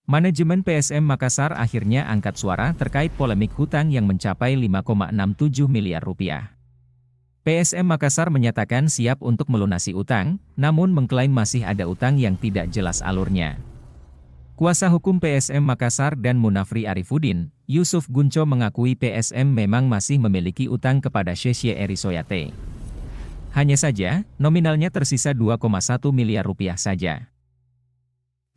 Manajemen PSM Makassar akhirnya angkat suara terkait polemik hutang yang mencapai 5,67 miliar rupiah. PSM Makassar menyatakan siap untuk melunasi utang, namun mengklaim masih ada utang yang tidak jelas alurnya. Kuasa hukum PSM Makassar dan Munafri Arifudin, Yusuf Gunco mengakui PSM memang masih memiliki utang kepada Sheikh Erisoyate. Hanya saja, nominalnya tersisa 2,1 miliar rupiah saja.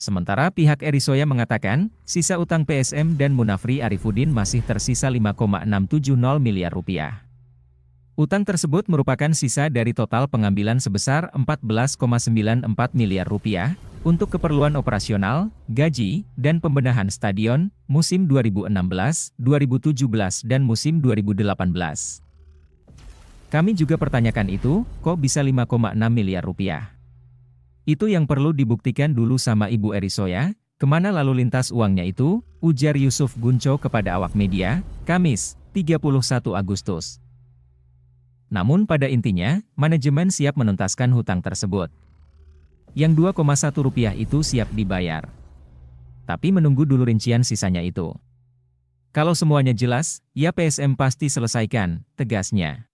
Sementara pihak Erisoya mengatakan, sisa utang PSM dan Munafri Arifudin masih tersisa 5,670 miliar rupiah. Utang tersebut merupakan sisa dari total pengambilan sebesar 14,94 miliar rupiah, untuk keperluan operasional, gaji, dan pembenahan stadion, musim 2016, 2017 dan musim 2018. Kami juga pertanyakan itu, kok bisa 5,6 miliar rupiah? Itu yang perlu dibuktikan dulu sama Ibu Erisoya, kemana lalu lintas uangnya itu, ujar Yusuf Gunco kepada awak media, Kamis, 31 Agustus. Namun pada intinya, manajemen siap menuntaskan hutang tersebut. Yang 2,1 rupiah itu siap dibayar. Tapi menunggu dulu rincian sisanya itu. Kalau semuanya jelas, ya PSM pasti selesaikan, tegasnya.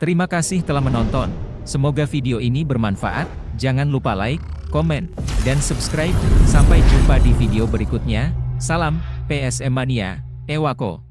Terima kasih telah menonton. Semoga video ini bermanfaat, jangan lupa like, komen, dan subscribe. Sampai jumpa di video berikutnya. Salam, PSM Mania, Ewako.